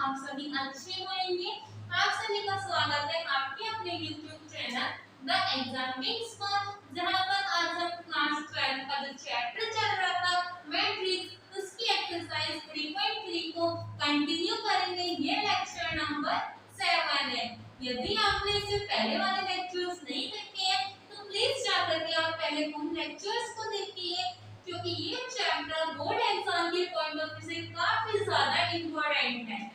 आप सभी अच्छे होंगे। आप सभी का स्वागत है आपके अपने YouTube चैनल द एग्जामिंग्स पर, जहां पर आज हम क्लास 12 का जो चैप्टर चल रहा था मैट्रिक्स, उसकी एक्सरसाइज 3.3 को कंटिन्यू करेंगे। ये लेक्चर नंबर 7 है। यदि आपने इससे पहले वाले लेक्चर्स नहीं देखे हैं तो प्लीज जाकर के आप पहले उन लेक्चर्स को देखिए, क्योंकि ये चैप्टर बोर्ड एग्जाम के पॉइंट ऑफ व्यू से काफी ज्यादा इंपॉर्टेंट है।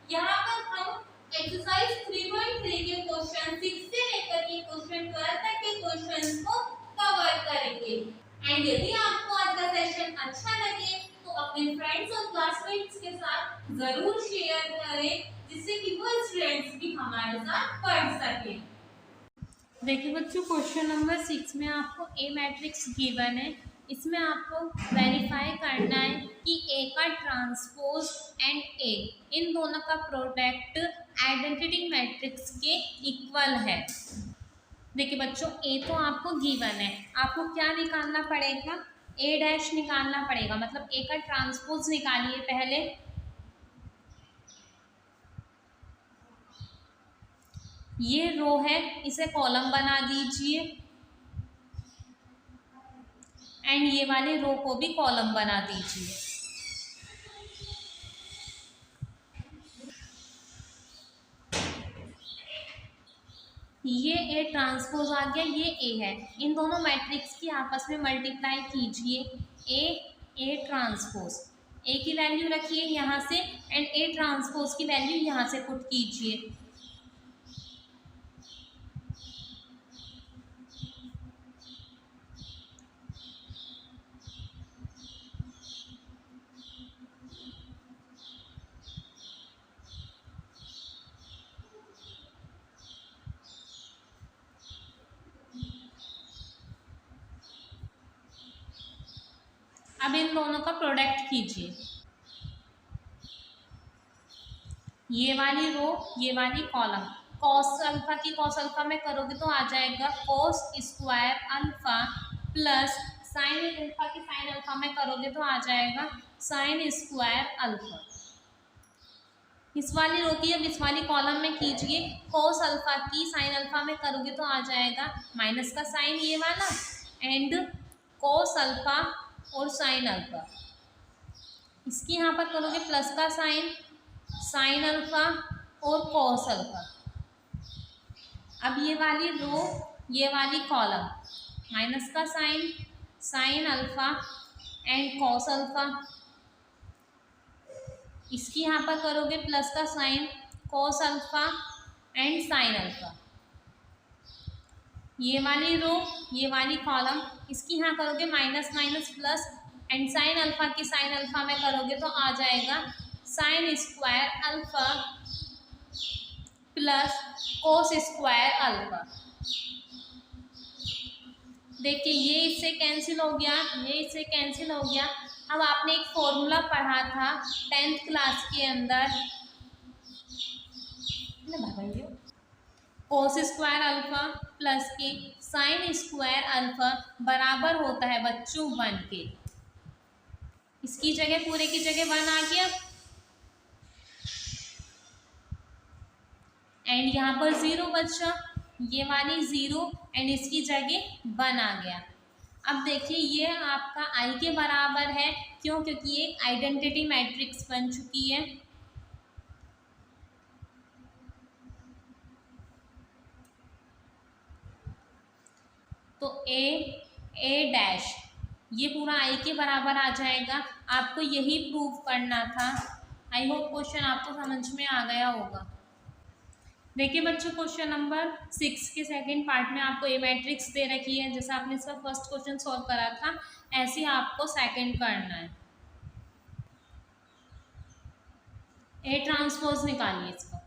यहाँ पर हम एक्सरसाइज 3.3 के क्वेश्चन 6 से लेकर के क्वेश्चन 12 तक के क्वेश्चंस को कवर करेंगे। एंड यदि आपको आज का सेशन अच्छा लगे तो अपने फ्रेंड्स और क्लासमेट्स के साथ जरूर शेयर करें, जिससे कि वो स्टूडेंट्स भी हमारे साथ पढ़ सके। देखिए बच्चों, क्वेश्चन नंबर 6 में आपको ए मैट्रिक्स गिवन है। इसमें आपको वेरीफाई करना है कि ए का ट्रांसपोज एंड ए, इन दोनों का प्रोडक्ट आइडेंटिटी मैट्रिक्स के इक्वल है। देखिए बच्चों, ए तो आपको गिवन है, आपको क्या निकालना पड़ेगा, ए डैश निकालना पड़ेगा, मतलब ए का ट्रांसपोज निकालिए पहले। ये रो है, इसे कॉलम बना दीजिए एंड ये वाले रो को भी कॉलम बना दीजिए। ये ए ट्रांसपोज आ गया, ये ए है। इन दोनों मैट्रिक्स की आपस में मल्टीप्लाई कीजिए। ए ट्रांसपोज, ए की वैल्यू रखिए यहाँ से एंड ए ट्रांसपोज की वैल्यू यहाँ से पुट कीजिए। अब इन दोनों का प्रोडक्ट कीजिए। ये वाली रो, ये वाली कॉलम, कॉस अल्फा की कॉस अल्फा में करोगे तो आ जाएगा cos square alpha plus sign alpha की साइन अल्फा में करोगे तो आ जाएगा साइन स्क्वायर अल्फा। इस वाली रो की अब इस वाली कॉलम में कीजिए। कॉस अल्फा की साइन अल्फा में करोगे तो आ जाएगा माइनस का साइन ये वाला एंड कॉस अल्फा और साइन अल्फा। इसकी यहाँ पर करोगे प्लस का साइन, साइन अल्फा और कॉस अल्फा। अब ये वाली रो, ये वाली कॉलम, माइनस का sign, sine alpha and cos alpha. इसकी यहाँ पर करोगे प्लस का sign, cos alpha and sine alpha. ये वाली रो, ये वाली कॉलम, इसकी यहाँ करोगे minus minus plus and sine alpha की साइन अल्फा में करोगे तो आ जाएगा sine square alpha plus cos square alpha. देखिए ये इससे कैंसिल हो गया, ये इससे कैंसिल हो गया। अब आपने एक फॉर्मूला पढ़ा था 10th क्लास के अंदर, कोस स्क्वायर अल्फा प्लस के साइन स्क्वायर अल्फा बराबर होता है बच्चों 1 के। इसकी जगह पूरे की जगह 1 आ गया एंड यहाँ पर 0 बचा, ये वाली 0 एंड इसकी जगह 1 आ गया। अब देखिए ये आपका आई के बराबर है, क्यों? क्योंकि ये एक आइडेंटिटी मैट्रिक्स बन चुकी है। तो ए डैश ये पूरा आई के बराबर आ जाएगा। आपको यही प्रूव करना था। आई होप क्वेश्चन आपको समझ में आ गया होगा। देखिए बच्चों, क्वेश्चन नंबर 6 के सेकंड पार्ट में आपको ए मैट्रिक्स दे रखी है। जैसा आपने इसका फर्स्ट क्वेश्चन सॉल्व करा था ऐसे ही आपको सेकंड करना है। ए ट्रांसपोज निकालिए इसका।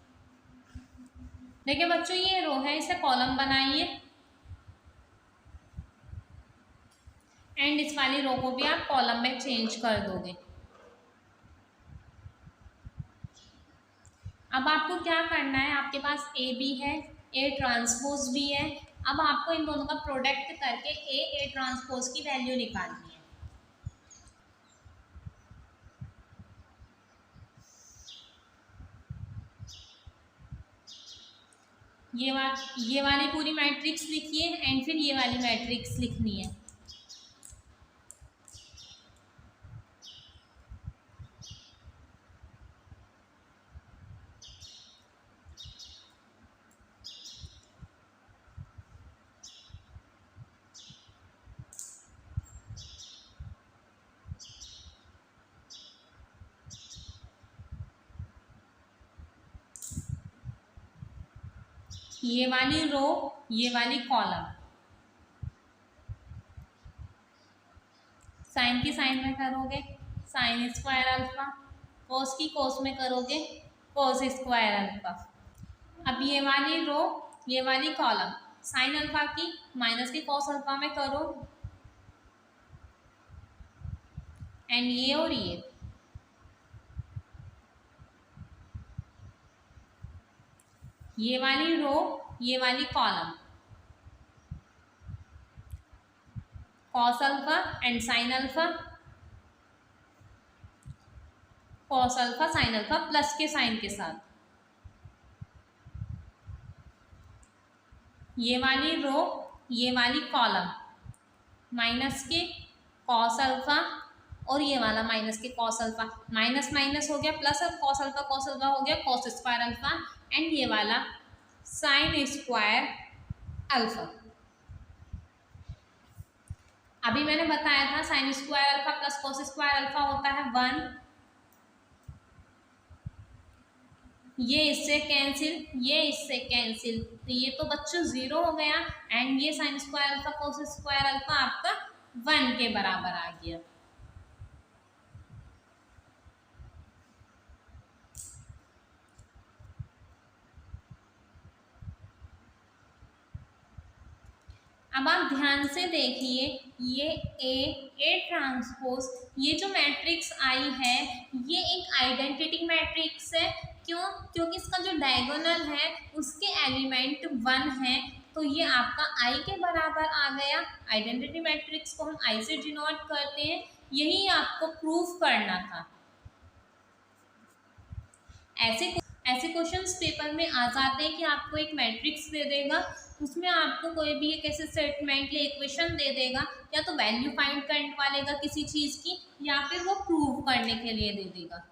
देखिए बच्चों, ये रो है, इसे कॉलम बनाइए एंड इस वाली रो को भी आप कॉलम में चेंज कर दोगे। अब आपको क्या करना है, आपके पास ए भी है, ए ट्रांसपोज भी है। अब आपको इन दोनों का प्रोडक्ट करके ए ट्रांसपोज की वैल्यू निकालनी है। ये वाली पूरी मैट्रिक्स लिखिए एंड फिर ये वाली मैट्रिक्स लिखनी है। ये वाली रो, ये वाली कॉलम, साइन की साइन में करोगे साइन स्क्वायर अल्फा, कोस की कोस में करोगे कोस स्क्वायर अल्फा। अब ये वाली रो, ये वाली कॉलम, साइन अल्फा की माइनस की कोस अल्फा में करो एंड ये और ये वाली रो, ये वाली column, cos alpha and sine alpha, cos alpha sine alpha plus के साइन के साथ। ये वाली रो, ये वाली कॉलम, माइनस के कॉस अल्फा और ये वाला माइनस के कॉस अल्फा, माइनस माइनस हो गया प्लस, अब कॉस अल्फा हो गया कॉस स्क्वायर अल्फा एंड ये वाला साइन स्क्वायर अल्फा। अभी मैंने बताया था sine square alpha plus cos square alpha होता है 1, ये इससे कैंसिल, ये इससे कैंसिल, तो ये तो बच्चों 0 हो गया एंड ये sine square alpha cos square alpha आपका 1 के बराबर आ गया। अब आप ध्यान से देखिए, ये ए ट्रांसपोज, ये जो मैट्रिक्स आई है ये एक आइडेंटिटी मैट्रिक्स है। क्यों? क्योंकि इसका जो डायगोनल है उसके एलिमेंट 1 है, तो ये आपका आई के बराबर आ गया। आइडेंटिटी मैट्रिक्स को हम आई से डिनोट करते हैं, यही आपको प्रूफ करना था। ऐसे क्वेश्चंस पेपर में आ जाते हैं कि आपको एक मैट्रिक्स दे देगा, उसमें आपको कोई भी एक ऐसे स्टेटमेंट या इक्वेशन दे देगा, या तो वैल्यू फाइंड करने वालेगा किसी चीज़ की या फिर वो प्रूव करने के लिए दे देगा।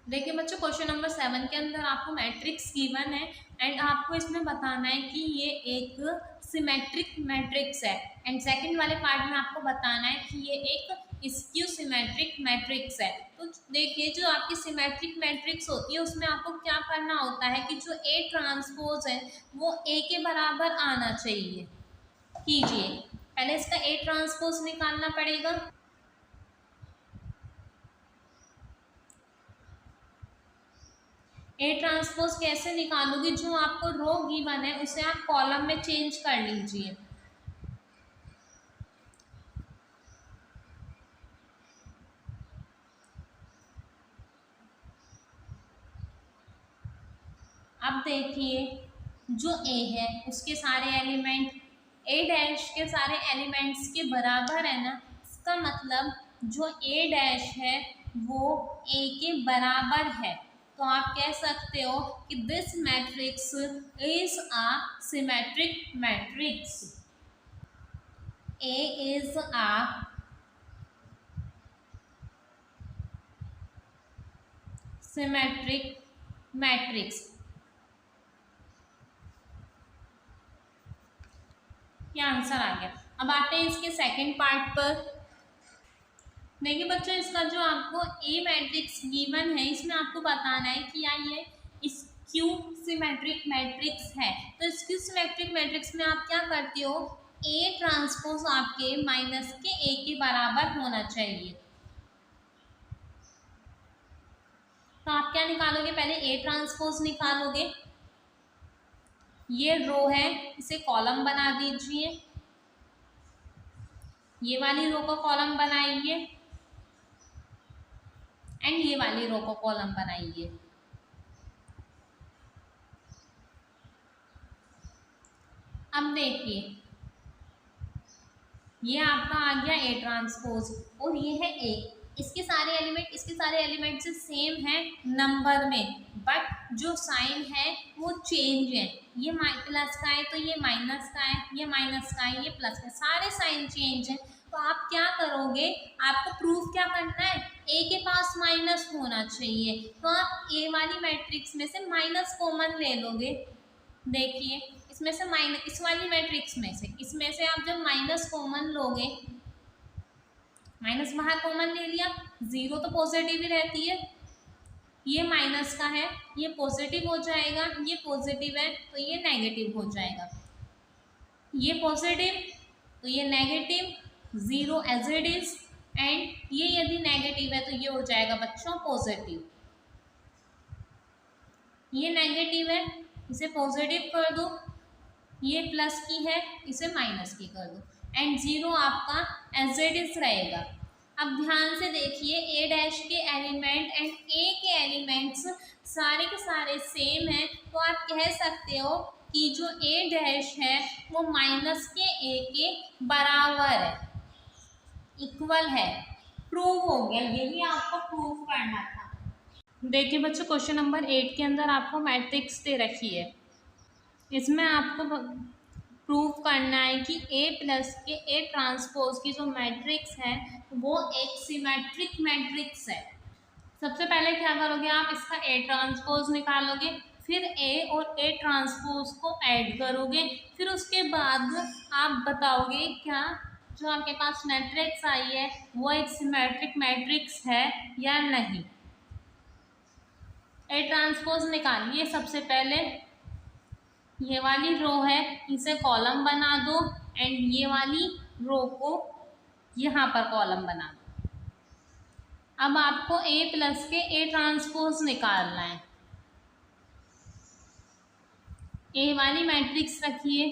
देखिए बच्चों, क्वेश्चन नंबर 7 के अंदर आपको मैट्रिक्स गिवन है एंड आपको इसमें बताना है कि ये एक सिमेट्रिक मैट्रिक्स है एंड सेकंड वाले पार्ट में आपको बताना है कि ये एक स्क्यू सिमेट्रिक मैट्रिक्स है। तो देखिए, जो आपकी सिमेट्रिक मैट्रिक्स होती है उसमें आपको क्या करना होता है कि जो ए ट्रांसपोज है वो ए के बराबर आना चाहिए। कीजिए, पहले इसका ए ट्रांसपोज निकालना पड़ेगा। ए ट्रांसपोज कैसे निकालोगे? जो आपको रो गिवन है उसे आप कॉलम में चेंज कर लीजिए। अब देखिए, जो ए है उसके सारे एलिमेंट ए डैश के सारे एलिमेंट्स के बराबर है ना, इसका मतलब जो ए डैश है वो ए के बराबर है। तो आप कह सकते हो कि this matrix is a symmetric matrix. A is a symmetric matrix. क्या आंसर आ गया? अब आते हैं इसके सेकंड पार्ट पर। देखिए बच्चों, इसका जो आपको ए मैट्रिक्स गिवन है इसमें आपको बताना है कि ये स्क्यू सिमेट्रिक मैट्रिक्स है। तो स्क्यू सिमेट्रिक मैट्रिक्स में आप क्या करते हो, ए ट्रांसपोज आपके माइनस के ए के बराबर होना चाहिए। तो आप क्या निकालोगे? पहले ए ट्रांसपोज निकालोगे। ये रो है, इसे कॉलम बना दीजिए। ये वाली रो को कॉलम बनाइए एंड ये वाली रो को कॉलम बनाइए। अब देखिए, ये आपका आ गया ए ट्रांसपोज और ये है ए। इसके सारे एलिमेंट से सेम है नंबर में, बट जो साइन है वो चेंज है। ये प्लस का है तो ये माइनस का है, ये माइनस का है, ये प्लस का है, सारे साइन चेंज है। तो आप क्या करोगे, आपको प्रूफ क्या करना है, ए के पास माइनस होना चाहिए, तो आप ए वाली मैट्रिक्स में से माइनस कॉमन ले लोगे। देखिए इसमें से माइनस, इस वाली मैट्रिक्स में से, इसमें से आप जब माइनस कॉमन लोगे, माइनस बाहर कॉमन ले लिया, जीरो तो पॉजिटिव ही रहती है, ये माइनस का है, ये पॉजिटिव हो जाएगा, ये पॉजिटिव है तो ये नेगेटिव हो जाएगा, ये पॉजिटिव तो ये negative, zero as it is, and ये यदि नेगेटिव है तो ये हो जाएगा बच्चों पॉजिटिव। ये नेगेटिव है, इसे पॉजिटिव कर दो, ये प्लस की है, इसे माइनस की कर दो, एंड जीरो आपका एज इट इज रहेगा। अब ध्यान से देखिए, ए डैश के एलिमेंट एंड ए के एलिमेंट्स सारे के सारे सेम हैं, तो आप कह सकते हो कि जो ए डैश है वो माइनस के ए के बराबर है, इक्वल है। प्रूव हो गया, यही आपको प्रूव करना था। देखिए बच्चों, क्वेश्चन नंबर 8 के अंदर आपको मैट्रिक्स दे रखी है, इसमें आपको प्रूव करना है कि ए प्लस के ए ट्रांसपोज की जो मैट्रिक्स है वो एक सिमेट्रिक मैट्रिक्स है। सबसे पहले क्या करोगे, आप इसका ए ट्रांसपोज निकालोगे, फिर ए और ए ट्रांसपोज को ऐड करोगे, फिर उसके बाद आप बताओगे क्या जो आपके पास मैट्रिक्स आई है वो एक सिमेट्रिक मैट्रिक्स है या नहीं। ए ट्रांसपोज निकालिए, सबसे पहले ये वाली रो है इसे कॉलम बना दो, एंड ये वाली रो को यहाँ पर कॉलम बना दो। अब आपको ए प्लस के ए ट्रांसपोज निकालना है। ए वाली मैट्रिक्स रखिए,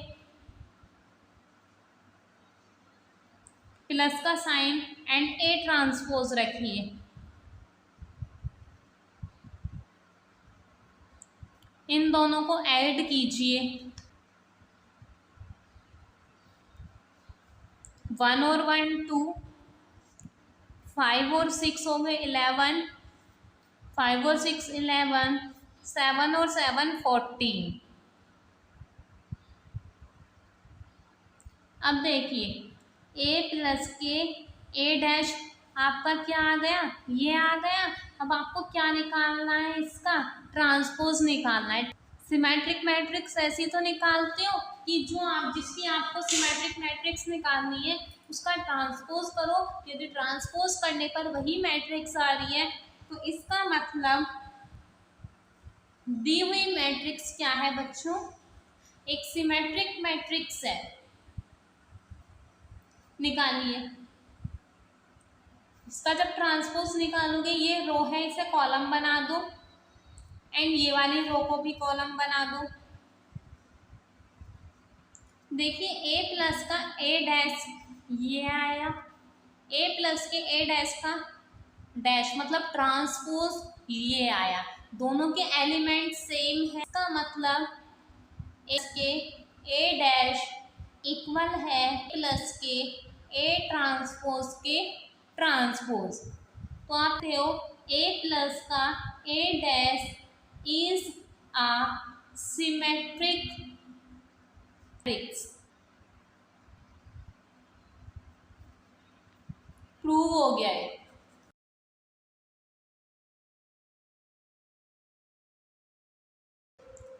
प्लस का साइन एंड ए ट्रांसपोज रखिए। इन दोनों को ऐड कीजिए, 1 और 1 2, 5 और 6 हो गए 11, 5 और 6 11, 7 और 7 14। अब देखिए ए प्लस के ए डैश आपका क्या आ गया, ये आ गया। अब आपको क्या निकालना है, इसका ट्रांसपोज निकालना है। सिमेट्रिक मैट्रिक्स ऐसी तो निकालते हो कि जो आप जिसकी आपको सिमेट्रिक मैट्रिक्स निकालनी है उसका ट्रांसपोज करो, यदि ट्रांसपोज करने पर वही मैट्रिक्स आ रही है तो इसका मतलब दी हुई मैट्रिक्स क्या है बच्चों, एक सिमेट्रिक मैट्रिक्स है। निकालिए, इसका जब ट्रांसपोज निकालोगे, ये रो है इसे कॉलम बना दो, एंड ये वाली रो को भी कॉलम बना दो। देखिए ए प्लस का ए डैश ये आया, ए प्लस के ए डैश का डैश मतलब ट्रांसपोज ये आया, दोनों के एलिमेंट सेम है, इसका मतलब इसके ए डैश इक्वल है प्लस के ए ट्रांसपोज के ट्रांसपोज। तो आप हो ए प्लस का A dash is a symmetric matrix. Prove हो गया है।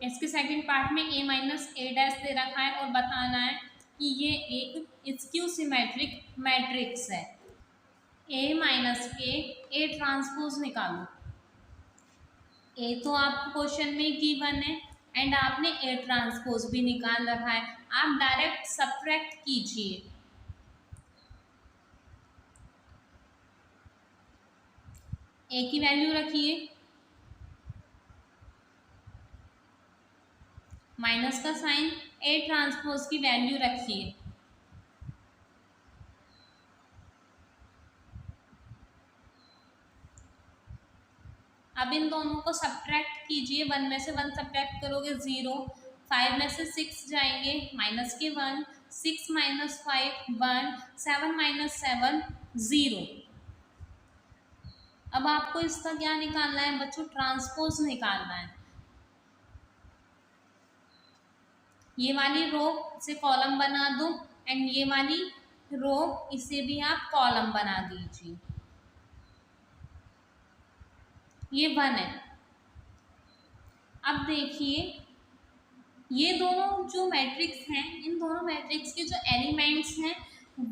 इसके सेकंड पार्ट में ए माइनस ए डैश दे रखा है और बताना है कि ये एक स्क्यू सिमेट्रिक मैट्रिक्स है। ए माइनस के ए ट्रांसपोज निकालो। ए तो आपको क्वेश्चन में गिवन है एंड आपने ए ट्रांसपोज भी निकाल रखा है, आप डायरेक्ट सब्ट्रैक्ट कीजिए। ए की वैल्यू रखिए, माइनस का साइन, ए ट्रांसपोज की वैल्यू रखिए। अब इन दोनों को सब्ट्रैक्ट कीजिए, 1 में से 1 सब्ट्रैक्ट करोगे 0, 5 में से 6 जाएंगे माइनस के 1, 6 - 5 1, 7 - 7 0। अब आपको इसका क्या निकालना है बच्चों, ट्रांसपोज निकालना है। ये वाली रो से कॉलम बना दो एंड ये वाली रो इसे भी आप कॉलम बना दीजिए। ये 1 है। अब देखिए ये दोनों जो मैट्रिक्स हैं, इन दोनों मैट्रिक्स के जो एलिमेंट्स हैं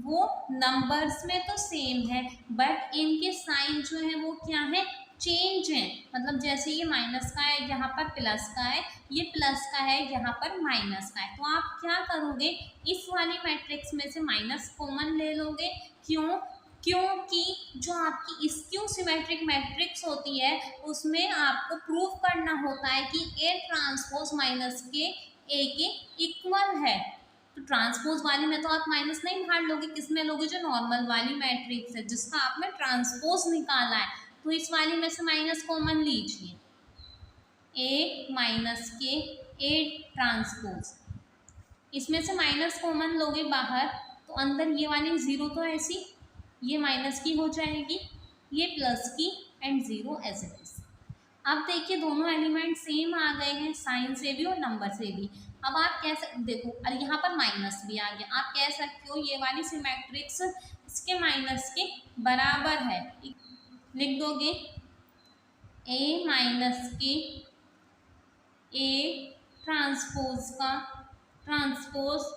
वो नंबर्स में तो सेम है, बट इनके साइन जो है वो क्या है, चेंज है। मतलब जैसे ये माइनस का है यहाँ पर प्लस का है, ये प्लस का है यहाँ पर माइनस का है। तो आप क्या करोगे, इस वाली मैट्रिक्स में से माइनस कॉमन ले लोगे। क्यों, क्योंकि जो आपकी स्क्यू सिमेट्रिक मैट्रिक्स होती है उसमें आपको प्रूव करना होता है कि ए ट्रांसपोज माइनस के ए के इक्वल है। तो ट्रांसपोज वाली में तो आप माइनस नहीं बाहर लोगे, किसमें लोगे, जो नॉर्मल वाली मैट्रिक्स है जिसका आपने ट्रांसपोज निकाला है। तो इस वाली में से माइनस कॉमन लीजिए, ए माइनस के ए ट्रांसपोज, इसमें से माइनस कॉमन लोगे बाहर तो अंदर ये वाली जीरो तो ऐसी ये माइनस की हो जाएगी, ये प्लस की and zero as it is. अब देखिए दोनों एलिमेंट सेम आ गए हैं, साइन से भी और नंबर से भी। अब आप कह सकते देखो, अरे यहाँ पर माइनस भी आ गया, आप कह सकते हो ये वाली सिमेट्रिक्स इसके माइनस के बराबर है। लिख दोगे ए माइनस के ए ट्रांसपोज का ट्रांसपोज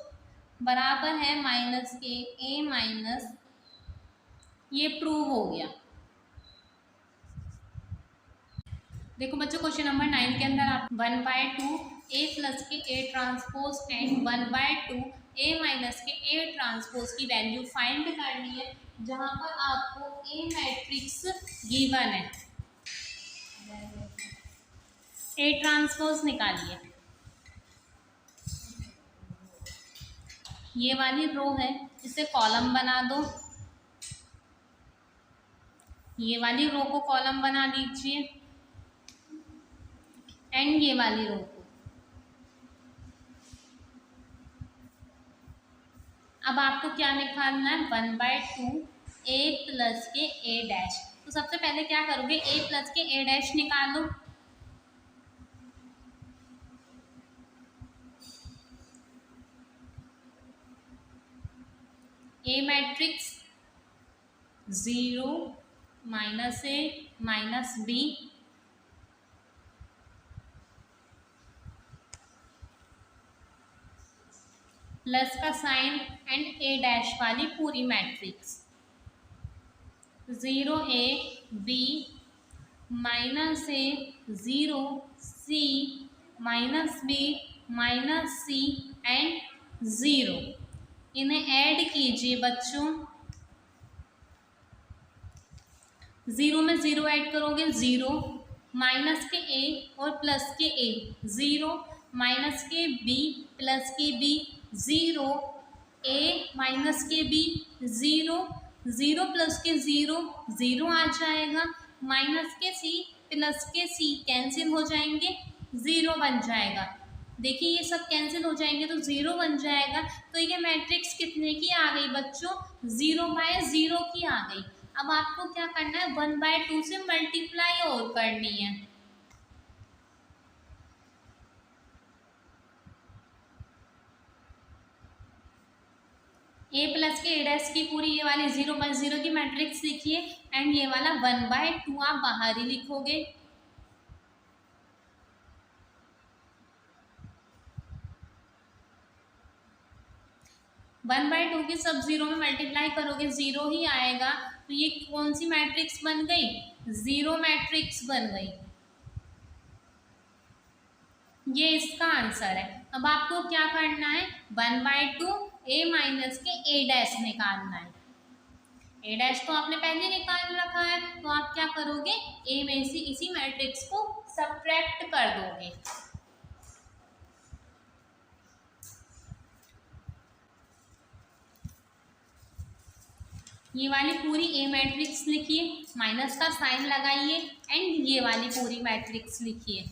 बराबर है माइनस के ए माइनस, ये प्रूव हो गया। देखो बच्चों क्वेश्चन नंबर 9 के अंदर आप 1/2 ए प्लस के A transpose and 1/2 A minus के ए ट्रांसपोज की वैल्यू फाइंड करनी है, जहां पर आपको ए मैट्रिक्स गिवन है। ए ट्रांसपोज निकालिए, ये वाली रो है इसे कॉलम बना दो, ये वाली रो को कॉलम बना लीजिए एंड ये वाली रो को। अब आपको क्या निकालना है, 1/2 ए प्लस के ए डैश। तो सबसे पहले क्या करोगे, ए प्लस के ए डैश निकालो। A matrix 0 minus A minus B plus का साइन एंड ए डैश वाली पूरी matrix 0 A B minus A 0 C minus B minus C and 0। इन्हें ऐड कीजिए बच्चों, 0 में 0 ऐड करोगे 0, माइनस के ए और प्लस के ए 0, माइनस के बी प्लस के बी 0, ए माइनस के बी 0, 0 प्लस के 0 0 आ जाएगा, माइनस के सी प्लस के सी कैंसिल हो जाएंगे 0 बन जाएगा। देखिए ये सब कैंसिल हो जाएंगे तो 0 बन जाएगा। तो ये मैट्रिक्स कितने की आ गई बच्चों, 0/0 की आ गई। अब आपको क्या करना है, 1/2 से मल्टीप्लाई और करनी है। ए प्लस के ए डैश की पूरी ये वाली 0/0 की मैट्रिक्स लिखिए एंड ये वाला 1/2 आप बाहर ही लिखोगे। वन बाई टू की सब 0 में मल्टीप्लाई करोगे 0 ही आएगा। तो ये कौन सी मैट्रिक्स बन गई, 0 मैट्रिक्स बन गई। ये इसका आंसर है। अब आपको क्या करना है, 1/2 ए माइनस के ए डैश निकालना है। ए डैश तो आपने पहले निकाल रखा है, तो आप क्या करोगे, ए में से इसी मैट्रिक्स को सब्ट्रैक्ट कर दोगे। ये वाली पूरी ए मैट्रिक्स लिखिए, माइनस का साइन लगाइए एंड ये वाली पूरी मैट्रिक्स लिखिए।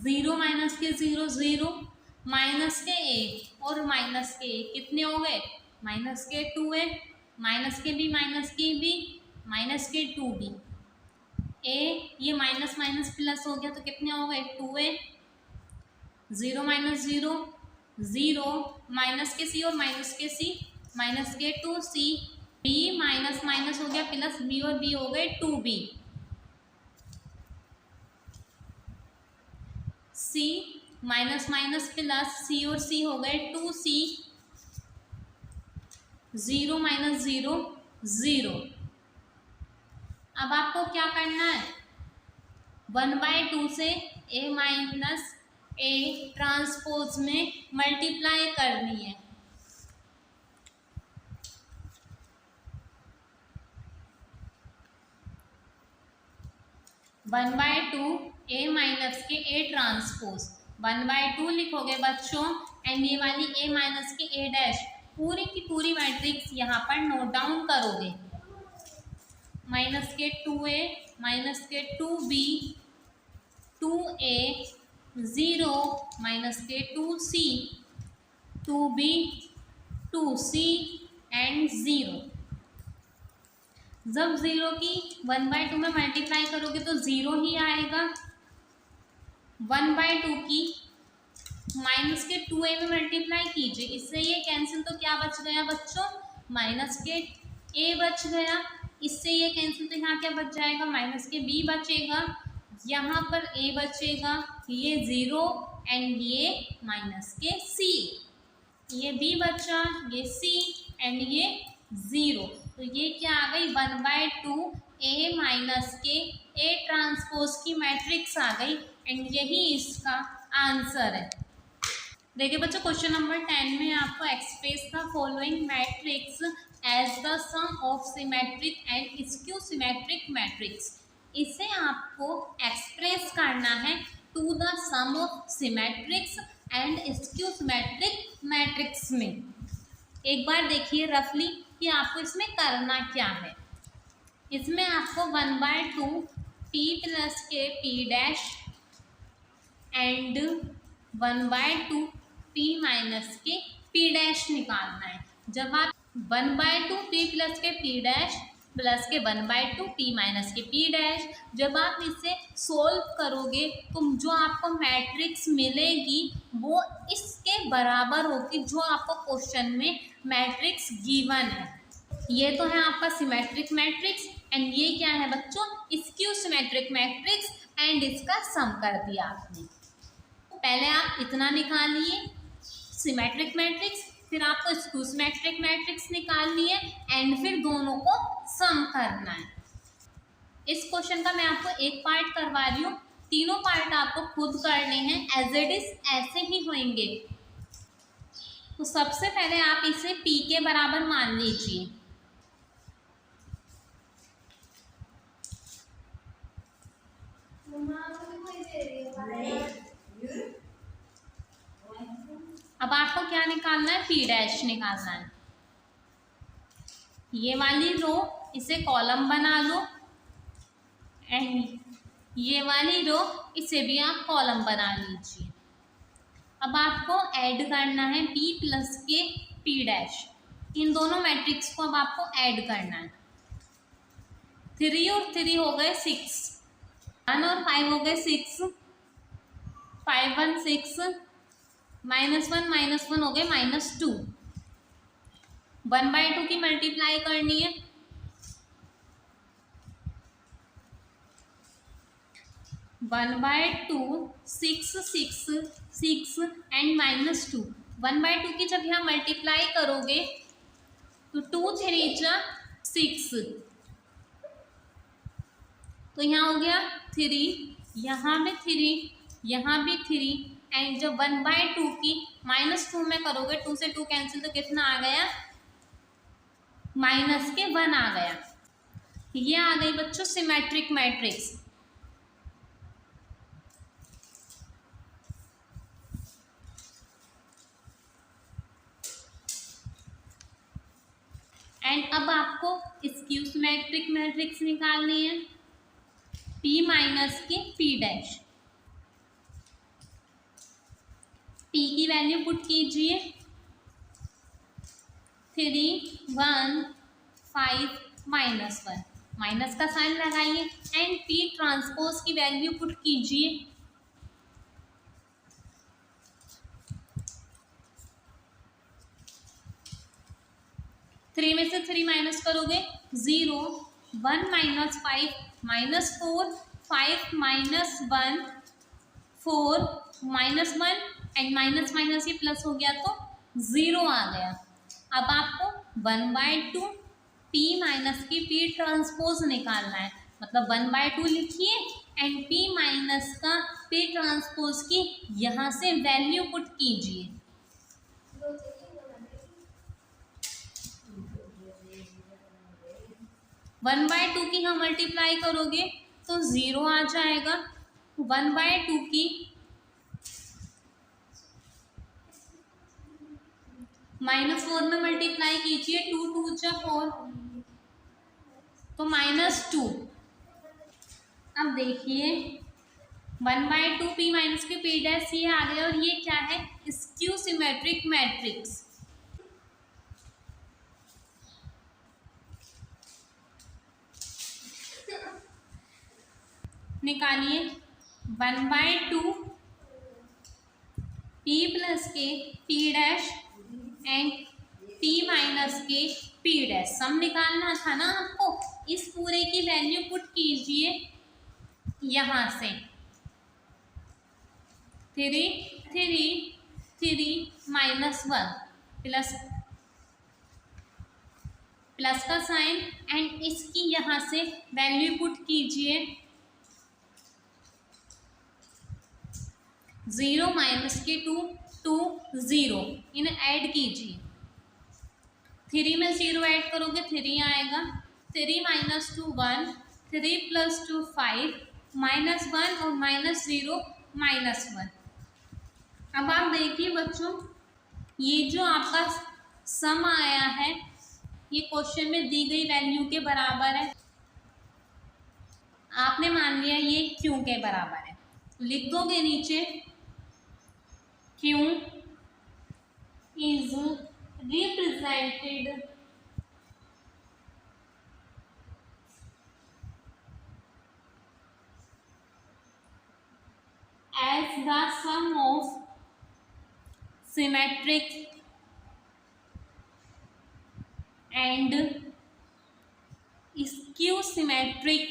0 माइनस के 0 0, माइनस के a और माइनस के a कितने हो गए, माइनस के 2a, माइनस के b माइनस के b, माइनस के 2b, a ये माइनस माइनस प्लस हो गया तो कितने हो गए 2a, 0 माइनस 0 0, माइनस के c और माइनस के c, माइनस के 2c, b माइनस माइनस हो गया प्लस, b और b हो गए 2b, c minus minus plus, c और c हो गए 2c, 0 माइनस 0 0। अब आपको क्या करना है, 1/2 से a माइनस a ट्रांसपोज में मल्टीप्लाई करनी है। One by two A minus के ए ट्रांसपोज, 1/2 लिखोगे बच्चों, एंड ये वाली ए माइनस के ए डैश पूरी की पूरी मैट्रिक्स यहाँ पर नोट डाउन करोगे, माइनस के 2a, माइनस के 2b, 2a, 0, माइनस के 2c, 2b, 2c एंड 0। जब 0 की 1/2 में मल्टीप्लाई करोगे तो 0 ही आएगा, 1/2 की माइनस के 2a में मल्टीप्लाई कीजिए, इससे ये कैंसिल, तो क्या बच गया बच्चों, माइनस के a बच गया, इससे ये कैंसिल, तो यहाँ क्या बच जाएगा, माइनस के b बचेगा, यहाँ पर a बचेगा, ये 0 एंड ये माइनस के c, ये b बचा, ये c एंड ये 0, तो ये क्या आ गई 1/2 a माइनस के a ट्रांसपोज की मैट्रिक्स आ गई, एंड यही इसका आंसर है। देखिए बच्चों क्वेश्चन नंबर 10 में आपको express the following matrix as the sum of symmetric and skew symmetric matrix, इसे आपको एक्सप्रेस करना है to the sum of symmetrics and skew symmetric matrix में। एक बार देखिए रफली कि आपको इसमें करना क्या है। इसमें आपको 1/2 p प्लस के p dash and 1/2 p minus के p डैश निकालना है। जब आप 1/2 p प्लस के p डैश प्लस के 1/2 p माइनस के p डैश, जब आप इसे सोल्व करोगे तो जो आपको मैट्रिक्स मिलेगी वो इसके बराबर होगी जो आपको क्वेश्चन में मैट्रिक्स गिवन है। ये तो है आपका सिमेट्रिक मैट्रिक्स, एंड ये क्या है बच्चों, स्क्यू सिमेट्रिक मैट्रिक्स, एंड इसका सम कर दिया आपने। पहले आप इतना निकालिए सिमेट्रिक मैट्रिक्स, फिर आपको स्क्यू सिमेट्रिक मैट्रिक्स निकालनी है, एंड फिर दोनों को सम करना है। इस क्वेश्चन का मैं आपको एक पार्ट करवा रही हूँ, तीनों पार्ट आपको खुद करने हैं, एज इट इज ऐसे ही होंगे। तो सबसे पहले आप इसे p के बराबर मान लीजिए, अब आपको क्या निकालना है, p डैश निकालना है। ये वाली रो इसे कॉलम बना लो, एंड ये वाली रो इसे भी आप कॉलम बना लीजिए। अब आपको ऐड करना है p प्लस के p डैश, इन दोनों मैट्रिक्स को अब आपको ऐड करना है। 3 और 3 हो गए 6, 1 और 5 हो गए 6, 5 1 6, -1 हो गए -2, 1/2 की मल्टीप्लाई करनी है, 1/2 6 6 6 एंड -2, 1/2 की जब यहाँ मल्टीप्लाई करोगे तो 2 3 जा 6, तो यहाँ हो गया 3, यहाँ भी 3, यहाँ भी 3, एंड जब 1/2 की -2 में करोगे, 2 से 2 कैंसिल, तो कितना आ गया, -1 आ गया। ये आ गई बच्चों सिमेट्रिक मैट्रिक्स। एंड अब आपको स्क्यू सिमेट्रिक मैट्रिक्स निकालनी है, p माइनस के p डैश। पी की वैल्यू पुट कीजिए 3, 1, 5 -1, माइनस का साइन लगाइए एंड पी ट्रांसपोज की वैल्यू पुट कीजिए 3 में से 3 माइनस करोगे 0, 1 -5 -4, 5 -1 4 -1 एंड माइनस माइनस ये प्लस हो गया तो 0 आ गया। अब आपको 1/2 पी माइनस की पी ट्रांसपोज निकालना है, मतलब 1/2 लिखिए एंड पी माइनस का पी ट्रांसपोज की यहाँ से वैल्यू पुट कीजिए। वन बाय टू की हम मल्टीप्लाई करोगे तो 0 आ जाएगा। 1/2 की -4 में मल्टीप्लाई कीजिए, 2 2 जा 4 तो -2। अब देखिए 1/2 पी माइनस के पी डैश ये आ गया और ये क्या है, स्क्यू सिमेट्रिक मैट्रिक्स। निकालिए 1/2 पी प्लस के P dash and P minus के पी डैश। सम निकालना था ना आपको, इस पूरे की वैल्यू पुट कीजिए यहाँ से 3 3 3 -1 प्लस का साइन एंड इसकी यहाँ से वैल्यू पुट कीजिए 0 के 2 2 0, इन्हें ऐड कीजिए। 3 में 0 ऐड करोगे 3 आएगा। 3 -2 1, 3 + 2 5 -1 और -0 -1। अब आप देखिए बच्चों, ये जो आपका सम आया है ये क्वेश्चन में दी गई वैल्यू के बराबर है। आपने मान लिया ये क्यू के बराबर है, लिख दोगे नीचे Q is represented as the sum of symmetric and skew symmetric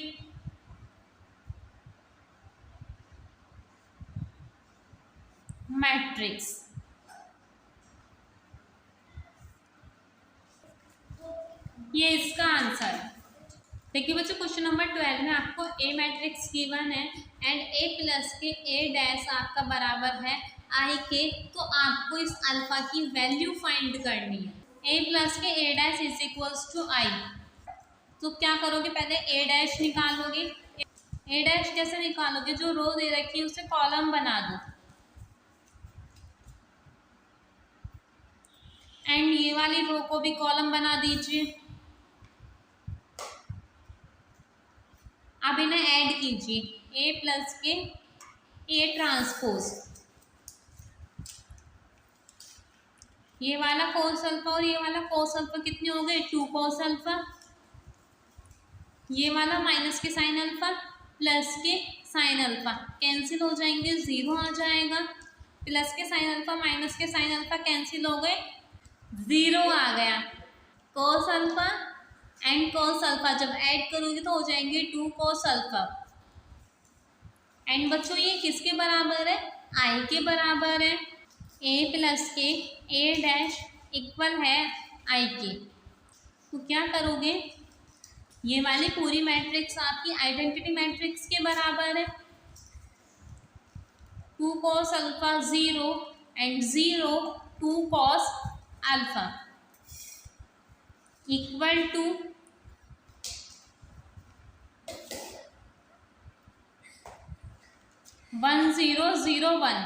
matrix. ये इसका आंसर है। देखिए बच्चों क्वेश्चन नंबर 12 में आपको ए मैट्रिक्स गिवन है एंड ए प्लस के ए डैश आपका बराबर है आई के, तो आपको इस अल्फा की वैल्यू फाइंड करनी है। ए प्लस के A dash is equals to आई, तो क्या करोगे, पहले ए डैश निकालोगे। ए डैश कैसे निकालोगे, जो रो दे रखी है उसे कॉलम बना दो एंड ये वाली रो को भी कॉलम बना दीजिए। अब इन्हें ऐड कीजिए ए प्लस के ए ट्रांसपोज, ये वाला कोस अल्फा और ये वाला कोस अल्फा कितने हो गए, 2 कोस अल्फा। ये वाला माइनस के साइन अल्फा प्लस के साइन अल्फा कैंसिल हो जाएंगे, 0 आ जाएगा। प्लस के साइन अल्फा माइनस के साइन अल्फा कैंसिल हो गए, 0 आ गया। Cos alpha and cos alpha जब ऐड करोगे तो हो जाएंगे 2 कोस अल्फा। एंड बच्चों ये किसके बराबर है, आई के बराबर है। ए प्लस के ए डैश इक्वल है आई के, तो क्या करोगे, ये वाली पूरी मैट्रिक्स आपकी आइडेंटिटी मैट्रिक्स के बराबर है। 2 cos alpha 0 and 0 2 cos alpha equal to 1 0 0 1।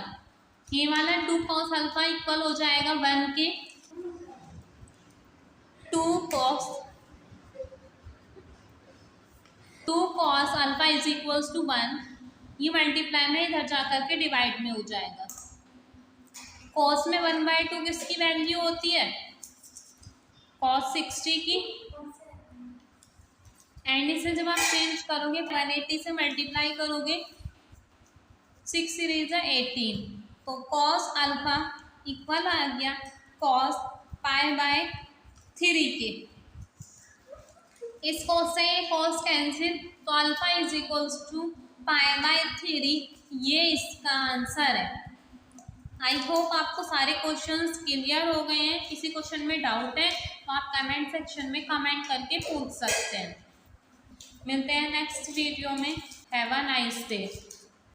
ये वाला 2 cos अल्फा इक्वल हो जाएगा 1 के। 2 cos alpha is equals to 1, ये मल्टीप्लाई में इधर जा करके डिवाइड में हो जाएगा। कॉस में 1/2 किसकी वैल्यू होती है? कॉस 60 की। एंड इसे जब आप चेंज करोगे 180 से मल्टीप्लाई करोगे 6 सीरीज 18, तो कॉस अल्फा इक्वल आ गया कॉस π/3 के। इस कॉस से ये कॉस कैंसिल, तो अल्फा इज इक्वल्स टू π/3। ये इसका आंसर है। आई होप आपको सारे क्वेश्चंस क्लियर हो गए हैं। किसी क्वेश्चन में डाउट है तो आप कमेंट सेक्शन में कमेंट करके पूछ सकते हैं। मिलते हैं नेक्स्ट वीडियो में। Have a nice day.